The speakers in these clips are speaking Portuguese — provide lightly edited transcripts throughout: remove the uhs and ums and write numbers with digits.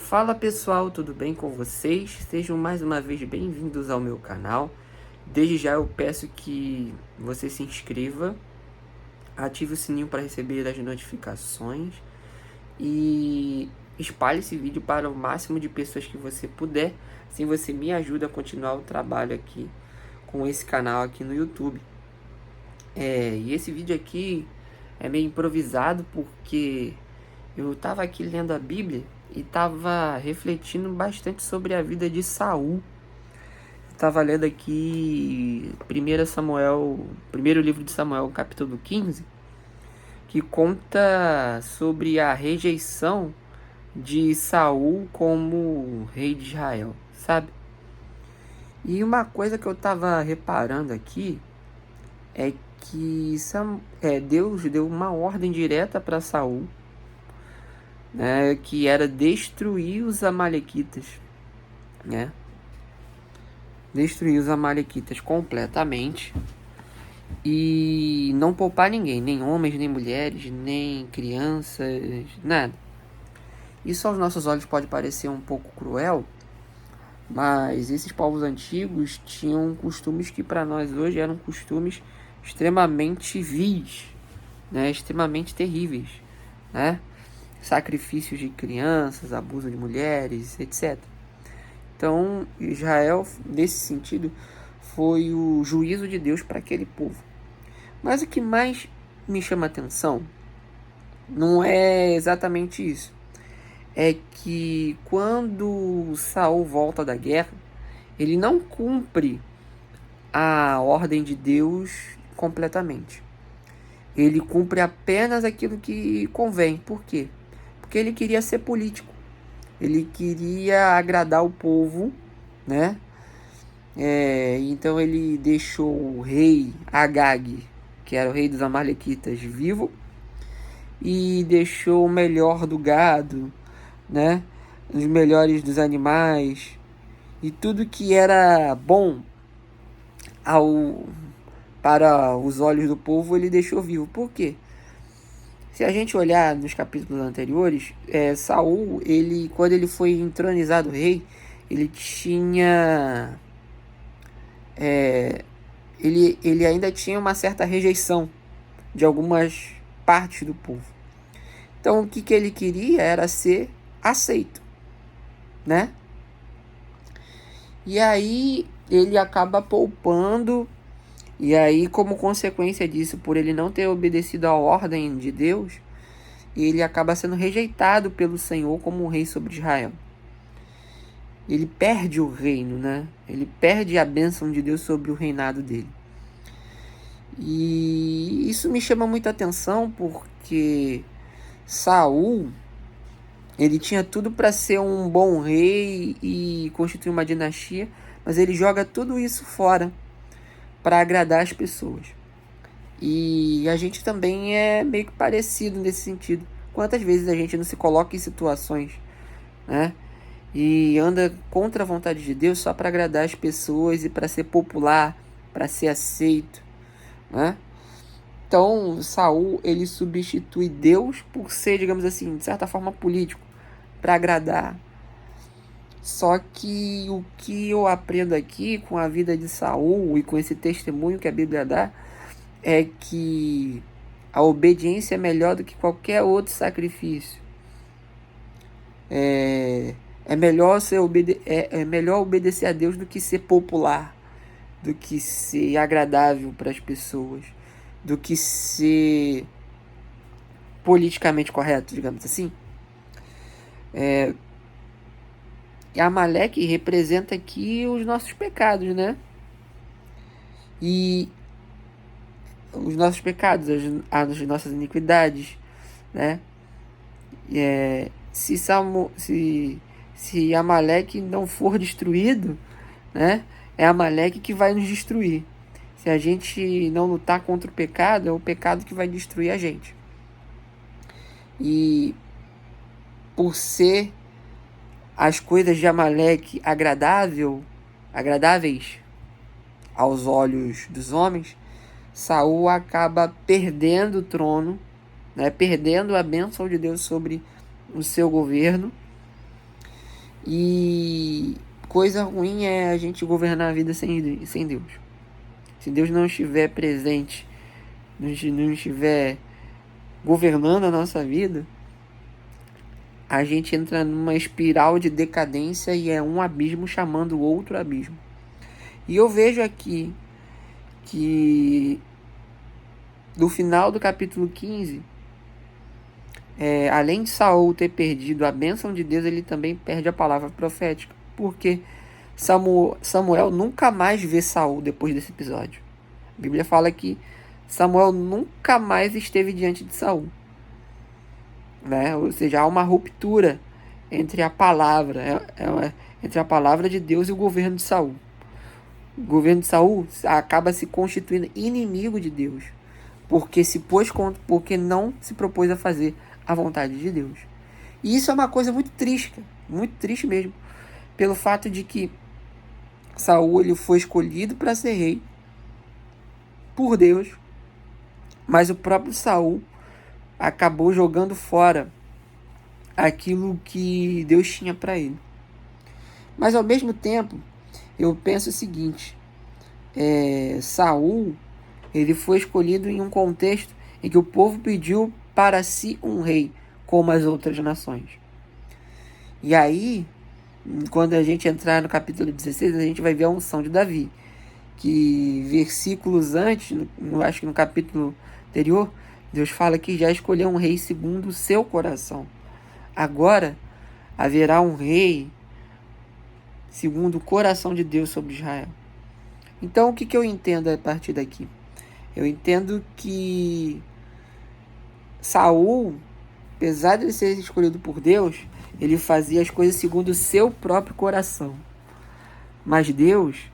Fala pessoal, tudo bem com vocês? Sejam mais uma vez bem-vindos ao meu canal. Desde já eu peço que você se inscreva, ative o sininho para receber as notificações e espalhe esse vídeo para o máximo de pessoas que você puder. Assim você me ajuda a continuar o trabalho aqui com esse canal aqui no YouTube. E esse vídeo aqui é meio improvisado porque eu estava aqui lendo a Bíblia e estava refletindo bastante sobre a vida de Saul. Estava lendo aqui 1 Samuel, primeiro livro de Samuel, capítulo 15, que conta sobre a rejeição de Saul como rei de Israel, sabe? E uma coisa que eu estava reparando aqui é que Deus deu uma ordem direta para Saul, né, que era destruir os amalequitas, né? Destruir os amalequitas completamente e não poupar ninguém, nem homens, nem mulheres, nem crianças, nada. Isso aos nossos olhos pode parecer um pouco cruel, mas esses povos antigos tinham costumes que para nós hoje eram costumes extremamente vis, né? Extremamente terríveis, né? Sacrifícios de crianças, abuso de mulheres, etc. Então, Israel, nesse sentido, foi o juízo de Deus para aquele povo. Mas o que mais me chama a atenção não é exatamente isso. É que quando Saul volta da guerra, ele não cumpre a ordem de Deus completamente. Ele cumpre apenas aquilo que convém. Por quê? Porque ele queria ser político. Ele queria agradar o povo, né? Então ele deixou o rei Agag, que era o rei dos Amalequitas, vivo, e deixou o melhor do gado, né? Os melhores dos animais e tudo que era bom para os olhos do povo ele deixou vivo. Por quê? Se a gente olhar nos capítulos anteriores, Saul, quando ele foi entronizado rei, ele tinha ele ainda tinha uma certa rejeição de algumas partes do povo. Então o que ele queria era ser aceito, né? E aí ele acaba poupando, e aí como consequência disso, por ele não ter obedecido à ordem de Deus, ele acaba sendo rejeitado pelo Senhor como rei sobre Israel. Ele perde o reino, né? Ele perde a bênção de Deus sobre o reinado dele. E isso me chama muita atenção porque Saul, ele tinha tudo para ser um bom rei e constituir uma dinastia, mas ele joga tudo isso fora para agradar as pessoas. E a gente também é meio que parecido nesse sentido. Quantas vezes a gente não se coloca em situações, né? E anda contra a vontade de Deus só para agradar as pessoas e para ser popular, para ser aceito, né? Então, Saul, ele substitui Deus por ser, digamos assim, de certa forma político, para agradar. Só que o que eu aprendo aqui com a vida de Saul e com esse testemunho que a Bíblia dá é que a obediência é melhor do que qualquer outro sacrifício. É melhor obedecer a Deus do que ser popular, do que ser agradável para as pessoas, do que ser politicamente correto, digamos assim. E Amaleque representa aqui os nossos pecados, né? E os nossos pecados, as nossas iniquidades, né? Se Amaleque não for destruído, né? É Amaleque que vai nos destruir. Se a gente não lutar contra o pecado, é o pecado que vai destruir a gente. E por ser as coisas de Amaleque agradáveis aos olhos dos homens, Saul acaba perdendo o trono, né? Perdendo a bênção de Deus sobre o seu governo. E coisa ruim é a gente governar a vida sem Deus. Se Deus não estiver presente, não estiver governando a nossa vida, a gente entra numa espiral de decadência e é um abismo chamando outro abismo. E eu vejo aqui que no final do capítulo 15, além de Saul ter perdido a bênção de Deus, ele também perde a palavra profética. Porque Samuel nunca mais vê Saul depois desse episódio. A Bíblia fala que Samuel nunca mais esteve diante de Saul. Né? Ou seja, há uma ruptura entre a palavra, entre a palavra de Deus e o governo de Saul. O governo de Saul acaba se constituindo inimigo de Deus, porque não se propôs a fazer a vontade de Deus. E isso é uma coisa muito triste mesmo, pelo fato de que Saul ele foi escolhido para ser rei por Deus, mas o próprio Saul acabou jogando fora aquilo que Deus tinha para ele. Mas ao mesmo tempo, eu penso o seguinte: Saul ele foi escolhido em um contexto em que o povo pediu para si um rei, como as outras nações. E aí, quando a gente entrar no capítulo 16, a gente vai ver a unção de Davi, que versículos antes, acho que no capítulo anterior, Deus fala que já escolheu um rei segundo o seu coração. Agora haverá um rei segundo o coração de Deus sobre Israel. Então, o que eu entendo a partir daqui? Eu entendo que Saul, apesar de ele ser escolhido por Deus, ele fazia as coisas segundo o seu próprio coração. Mas Deus,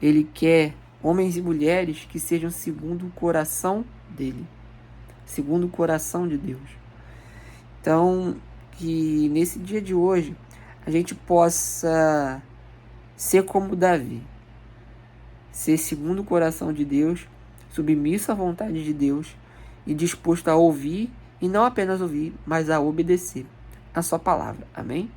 ele quer homens e mulheres que sejam segundo o coração dele, segundo o coração de Deus. Então, que nesse dia de hoje a gente possa ser como Davi, ser segundo o coração de Deus, submisso à vontade de Deus e disposto a ouvir, e não apenas ouvir, mas a obedecer a sua palavra. Amém?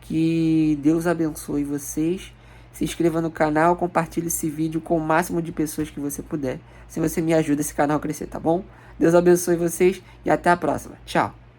Que Deus abençoe vocês. Se inscreva no canal, compartilhe esse vídeo com o máximo de pessoas que você puder. Se você me ajuda esse canal a crescer, tá bom? Deus abençoe vocês e até a próxima. Tchau!